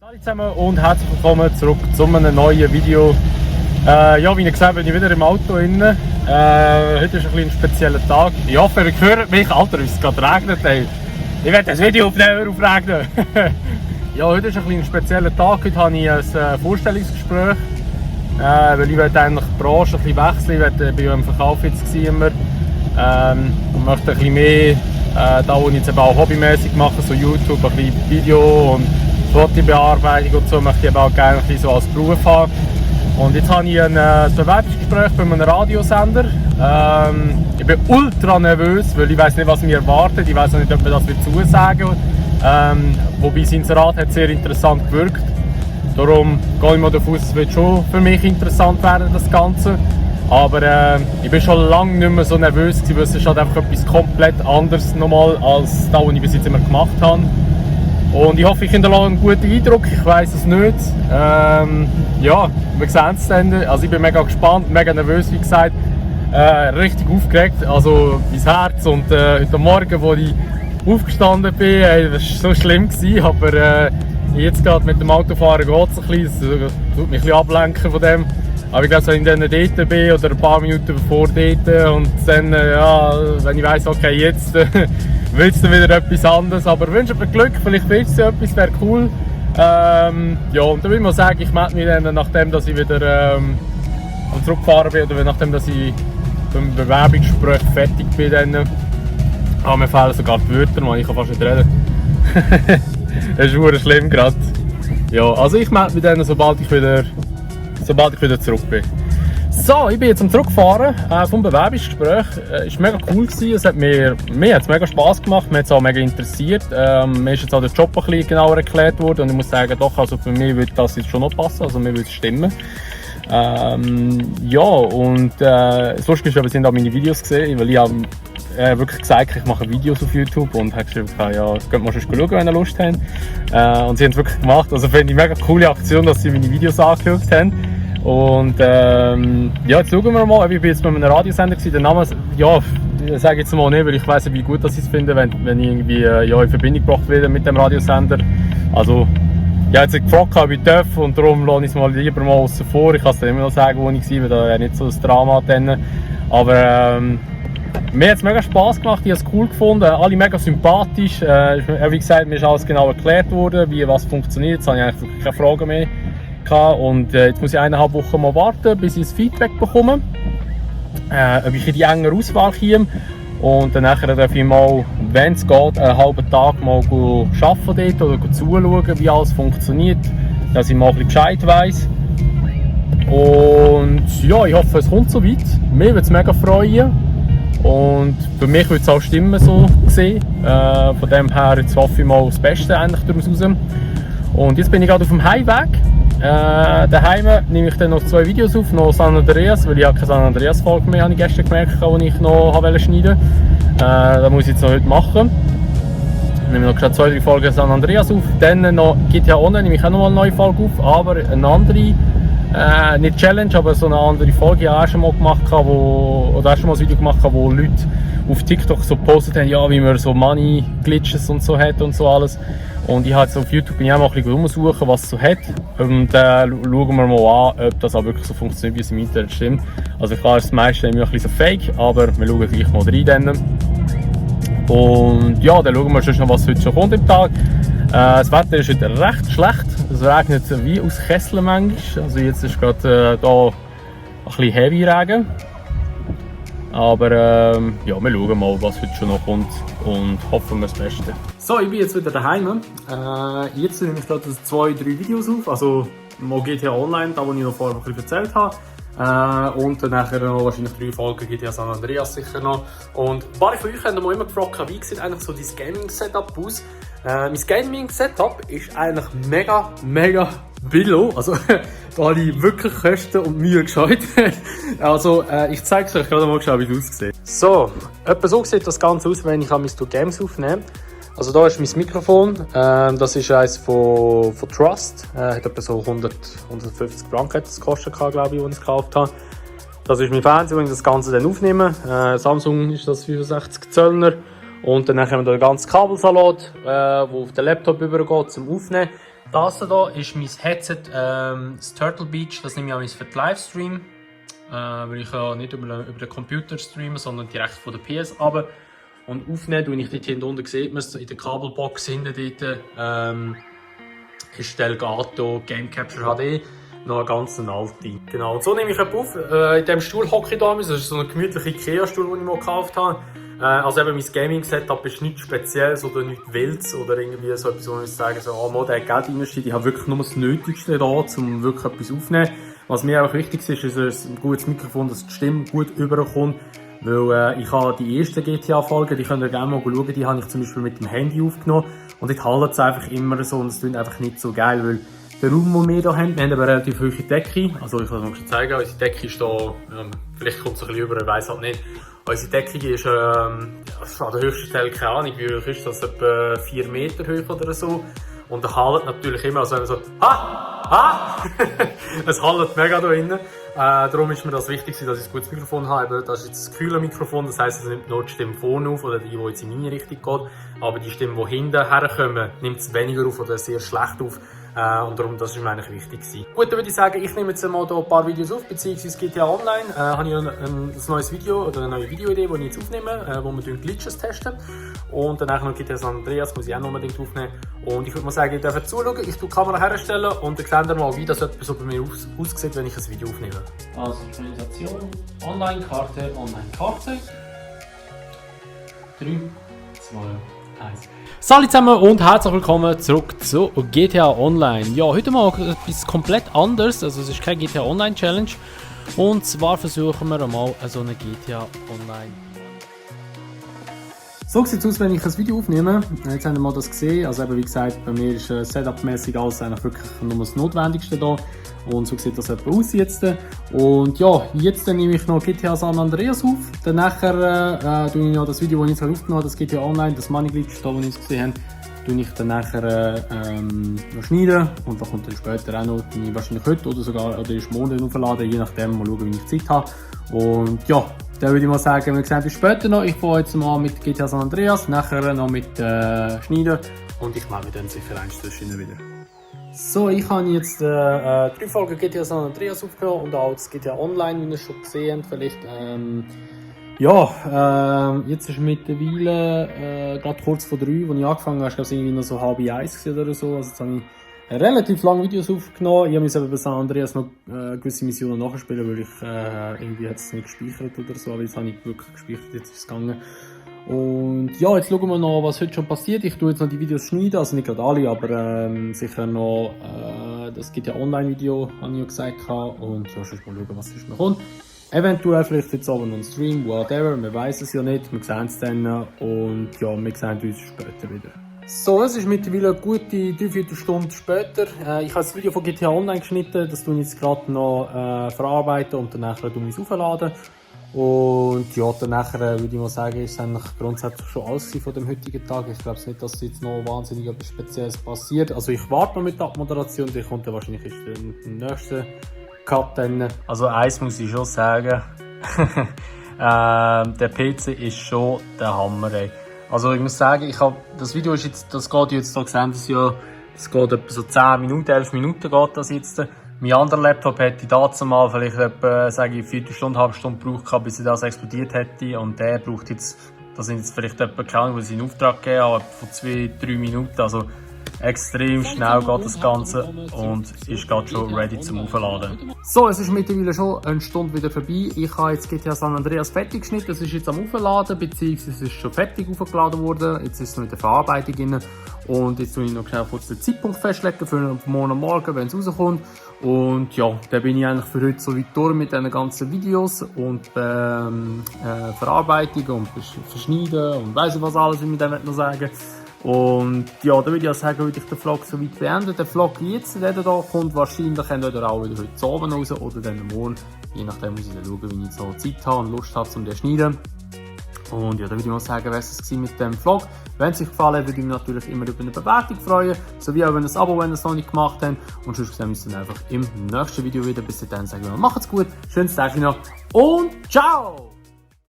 Hallo zusammen und herzlich willkommen zurück zu einem neuen Video. Ja, wie ihr gesehen habt, bin ich wieder im Auto drin. Heute ist ein spezieller Tag. Ich hoffe, ihr hört mich. Alter, wie es gerade regnet. Ey. Ich werde das Video aufnehmen, aufregnen. Ja, heute ist ein spezieller Tag. Heute habe ich ein Vorstellungsgespräch. Weil ich werde eigentlich die Branche ein bisschen wechseln. Ich bin ja im Verkauf jetzt immer. Und möchte ein bisschen mehr, da wo ich jetzt eben auch hobbymäßig mache, so YouTube, ein bisschen Video und Fotobearbeitung und so, möchte ich eben auch gerne ein bisschen so als Beruf haben. Und jetzt habe ich ein Bewerbungsgespräch bei einem Radiosender. Ich bin ultra nervös, weil ich weiß nicht, was mich erwartet. Ich weiß auch nicht, ob mir das zusagen wird. Wobei das Inserat hat sehr interessant gewirkt. Darum gehe ich mal davon aus, es wird schon für mich interessant werden, das Ganze. Aber ich bin schon lange nicht mehr so nervös gewesen, weil es ist halt einfach etwas komplett anderes nochmal als das, was ich bis jetzt immer gemacht habe. Und ich hoffe, ich hinterlasse einen guten Eindruck, ich weiß es nicht. Ja, wir sehen es dann. Also ich bin mega gespannt, mega nervös, wie gesagt. Richtig aufgeregt, also mein Herz. Und heute Morgen, als ich aufgestanden bin, das war so schlimm gewesen, aber jetzt gerade mit dem Autofahren geht es ein bisschen, es tut mich ein bisschen ablenken von dem. Aber ich glaube, wenn ich dann dort bin oder ein paar Minuten bevor dort und dann, ja, wenn ich weiss, okay, jetzt will es dann wieder etwas anderes. Aber wünsche mir Glück, vielleicht wird es ja etwas, wäre cool. Ja, und dann würde ich mal sagen, ich melde mich dann, nachdem dass ich wieder am Zurückfahren bin oder nachdem dass ich beim Bewerbungsgespräch fertig bin. Dann, mir fehlen sogar die Wörter, man, ich kann fast nicht reden. Das ist wirklich schlimm gerade. Ja, also ich melde mich dann, sobald ich wieder zurück bin. So, ich bin jetzt am Zurückfahren vom Bewerbungsgespräch. Es war mega cool gewesen. Es hat mir hat's mega Spass gemacht, mir hat es auch mega interessiert. Mir ist jetzt auch der Job ein bisschen genauer erklärt worden und ich muss sagen, doch, also für mich würde das jetzt schon noch passen, also mir würde es stimmen. Ja, und das Lustige ist, wir sind auch meine Videos gesehen, weil ich habe wirklich gesagt, ich mache Videos auf YouTube und habe geschrieben, ja, das könnt ihr schon schauen, wenn ihr Lust habt. Und sie haben es wirklich gemacht, also finde ich eine mega coole Aktion, dass sie meine Videos angeschaut haben. Und ja, jetzt schauen wir mal, ich bin jetzt bei einem Radiosender gewesen, der Name, ja, ich sage jetzt mal nicht, weil ich weiss nicht, wie gut das ich es finde, wenn ich irgendwie ja, in Verbindung gebracht werde mit dem Radiosender. Also, ich habe jetzt gefragt, ob ich darf und darum lasse ich es mal lieber mal außen vor. Ich kann es dann immer noch sagen, wo ich war, weil da ja nicht so ein Drama drin. Aber mir hat es mega Spass gemacht, ich habe es cool gefunden, alle mega sympathisch. Wie gesagt, mir ist alles genau erklärt worden, wie was funktioniert, jetzt habe ich eigentlich keine Fragen mehr. Und jetzt muss ich 1,5 Wochen mal warten, bis ich das Feedback bekomme, ob ich in die engere Auswahl komme. Und dann darf ich mal, wenn es geht, einen halben Tag mal arbeiten dort oder zuschauen, wie alles funktioniert, dass ich mal ein bisschen Bescheid weiss. Und ja, ich hoffe, es kommt so weit. Mir würde es mega freuen. Und für mich würde es auch stimmen, so gesehen. Von dem her jetzt hoffe ich mal das Beste eigentlich daraus raus. Und jetzt bin ich gerade auf dem Heimweg. Daheim nehme ich dann noch 2 Videos auf, noch San Andreas, weil ich keine San Andreas Folge mehr, habe ich gestern gemerkt, die ich noch schneiden wollte. Das muss ich jetzt noch heute machen. Ich nehme noch 2-3 Folgen San Andreas auf. Dann noch GTA Online nehme ich auch noch mal eine neue Folge auf, aber eine andere, nicht Challenge, aber so eine andere Folge, die ich auch schon mal gemacht habe, oder auch schon mal ein Video gemacht habe, wo Leute auf TikTok so gepostet haben, ja, wie man so Money Glitches und so hat und so alles. Und ich habe jetzt auf YouTube bin ich auch mal ein bisschen rumsuchen, was es so hat. Und schauen wir mal an, ob das auch wirklich so funktioniert, wie es im Internet stimmt. Also klar ist das meiste immer ein bisschen so fake, aber wir schauen gleich mal rein dann. Und ja, dann schauen wir schon noch, was heute schon kommt im Tag. Das Wetter ist heute recht schlecht. Es regnet wie aus Kessel manchmal. Also jetzt ist gerade da ein bisschen Heavy Regen. Aber ja, wir schauen mal, was heute schon noch kommt und hoffen wir das Beste. So, ich bin jetzt wieder daheim. Jetzt nehme ich gerade 2-3 Videos auf. Also mal GTA Online, da wo ich noch vorher ein bisschen erzählt habe. Und dann nachher noch wahrscheinlich 3 Folgen GTA San Andreas sicher noch. Und ein paar von euch haben mir immer gefragt, wie sieht eigentlich so dein Gaming-Setup aus? Mein Gaming-Setup ist eigentlich mega billo. Also da habe ich wirklich Kosten und Mühe gescheut. Also ich zeige es euch gerade mal, wie es aussieht. So, etwa so sieht das Ganze aus, wenn ich mein Games aufnehme. Also da ist mein Mikrofon, das ist eines von Trust, hat etwa so 150 Franken gekostet, glaube ich, als ich es gekauft habe. Das ist mein Fernseher, wenn ich das Ganze dann aufnehme. Samsung ist das 65 Zöllner. Und dann haben wir da den ganzen Kabelsalat, der auf den Laptop übergeht zum Aufnehmen. Das hier ist mein Headset, das Turtle Beach. Das nehme ich auch für den Livestream. Weil ich ja nicht über den Computer streamen, sondern direkt von der PS runter. Und aufnehmen, und ich dort hinten unten sieht man es, in der Kabelbox hinten dort, ist der Elgato Game Capture HD. Noch eine ganz alte. Genau, und so nehme ich auf. In diesem Stuhl hocke ich damals. Das ist so ein gemütlicher Ikea-Stuhl, den ich mal gekauft habe. Also eben mein Gaming-Setup ist nichts Spezielles oder nichts Wildes oder irgendwie so etwas, wo ich sagen so, oh, der hat Geld investiert. Ich habe wirklich nur das Nötigste da, um wirklich etwas aufzunehmen. Was mir auch wichtig ist ein gutes Mikrofon, dass die Stimme gut überkommt. Weil ich habe die ersten GTA-Folgen, die könnt ihr gerne mal schauen, die habe ich zum Beispiel mit dem Handy aufgenommen. Und ich halte es einfach immer so und es klingt einfach nicht so geil, weil der Raum, den wir hier haben, wir haben eine relativ hohe Decke. Also ich kann es euch zeigen, unsere Decke ist hier, vielleicht kommt es ein bisschen über, ich weiss halt nicht. Unsere Decke ist an der höchsten Stelle, keine Ahnung, wie hoch ist das, etwa 4 Meter hoch oder so. Und er hallt natürlich immer, also wenn man so, es hallt mega da drinnen. Darum ist mir das wichtig, dass ich ein gutes Mikrofon habe. Das ist jetzt das kühle Mikrofon, das heisst, es nimmt nur die Stimme vorne auf, oder die jetzt in meine Richtung geht. Aber die Stimmen, die hinten herkommen, nimmt es weniger auf oder sehr schlecht auf. Und darum, das ist mir eigentlich wichtig gewesen. Gut, dann würde ich sagen, ich nehme jetzt mal hier ein paar Videos auf, beziehungsweise GTA Online habe ich ein neues Video oder eine neue Videoidee, die ich jetzt aufnehme, wo wir Glitches testen. Und danach noch GTA San Andreas, muss ich auch noch unbedingt aufnehmen. Und ich würde mal sagen, ihr dürft zuschauen, ich tue die Kamera herstellen und dann seht ihr mal, wie das so bei mir aussieht, wenn ich ein Video aufnehme. Also Synchronisation, Online-Karte. 3, 2, 1. Salut zusammen und herzlich willkommen zurück zu GTA Online. Ja, heute mal etwas komplett anderes, also es ist keine GTA Online Challenge. Und zwar versuchen wir mal so eine GTA Online. So sieht es aus, wenn ich ein Video aufnehme. Jetzt haben wir mal das gesehen. Also eben, wie gesagt, bei mir ist Setup-mäßig alles eigentlich wirklich nur das Notwendigste da. Und so sieht das etwa aus jetzt. Und ja, jetzt nehme ich noch GTA San Andreas auf. Dann nachher tue ich noch das Video, das ich jetzt aufgenommen habe, das GTA Online, das Money Glitch, da wo ich es gesehen habe, tue ich dann nachher noch schneiden. Und da kommt dann später auch noch, wahrscheinlich heute oder sogar oder ist morgen aufladen, je nachdem, mal schauen, wie ich Zeit habe. Und ja, dann würde ich mal sagen, wir sehen uns später noch. Ich fange jetzt mal mit GTA San Andreas, nachher noch mit Schneiden und ich melde mich dann sicher eins zwischen wieder. So, ich habe jetzt 3 Folgen GTA San Andreas aufgenommen und auch das GTA Online, wie ihr schon gesehen habt, vielleicht. Jetzt ist mittlerweile gerade kurz vor 3, als ich angefangen habe, glaube ich irgendwie noch so halb 1 oder so. Also jetzt habe ich relativ lange Videos aufgenommen. Ich habe mir bei San Andreas noch gewisse Missionen nachspielen, weil ich irgendwie es nicht gespeichert oder so, aber jetzt habe ich wirklich gespeichert, jetzt ist es gegangen. Und ja, jetzt schauen wir noch, was heute schon passiert. Ich tue jetzt noch die Videos schneiden, also nicht gerade alle, aber sicher noch das GTA Online-Video, habe ich ja gesagt. Und ja, sonst mal schauen, was sonst noch kommt. Eventuell vielleicht jetzt aber noch ein Stream, whatever, wir wissen es ja nicht, wir sehen es dann und ja, wir sehen uns später wieder. So, es ist mittlerweile eine gute 3/4 Stunde später. Ich habe das Video von GTA Online geschnitten, das tue ich jetzt gerade noch verarbeiten und danach tue ich es aufladen. Und ja, danach würde ich mal sagen, ist eigentlich grundsätzlich schon alles von dem heutigen Tag. Ich glaube nicht, dass jetzt noch wahnsinnig etwas Spezielles passiert. Also ich warte noch mit der Abmoderation, die kommt dann wahrscheinlich erst im nächsten Cut dann. Also eins muss ich schon sagen, der PC ist schon der Hammer, ey. Also ich muss sagen, das Video ist jetzt, das geht jetzt, da sehen Sie es ja, es geht etwa so 10 Minuten, 11 Minuten geht das jetzt. Mein anderer Laptop hätte dazu mal vielleicht etwa, sage ich, 4 Stunden, halbe Stunde gebraucht, bis ich das explodiert hätte. Und der braucht jetzt, das sind jetzt vielleicht etwa, keine Ahnung, was ich in Auftrag gegeben habe, von 2-3 Minuten. Also extrem schnell geht das Ganze und ist gerade schon ready zum Aufladen. So, es ist mittlerweile schon eine Stunde wieder vorbei. Ich habe jetzt GTA San Andreas fertig geschnitten. Es ist jetzt am Aufladen, beziehungsweise es ist schon fertig aufgeladen worden. Jetzt ist es noch in der Verarbeitung drin. Und jetzt tue ich noch schnell kurz den Zeitpunkt festlegen für morgen, wenn es rauskommt. Und ja, da bin ich eigentlich für heute so weit durch mit diesen ganzen Videos und Verarbeitung und Verschneiden und weiss ich was alles, wie ich dann noch sagen. Und ja, da würde ich auch sagen, würde ich den Vlog so weit beenden. Der Vlog jetzt, der da kommt, wahrscheinlich entweder auch wieder heute Abend raus oder dann morgen. Je nachdem muss ich dann schauen, wie ich so Zeit habe und Lust habe, um den zu schneiden. Und ja, da würde ich mal sagen, was es war mit dem Vlog. Wenn es euch gefallen hat, würde ich mich natürlich immer über eine Bewertung freuen. Sowie auch über ein Abo, wenn ihr es noch nicht gemacht habt. Und sonst sehen wir uns dann einfach im nächsten Video wieder. Bis dahin sagen wir, macht's gut, schönes Tag noch und ciao!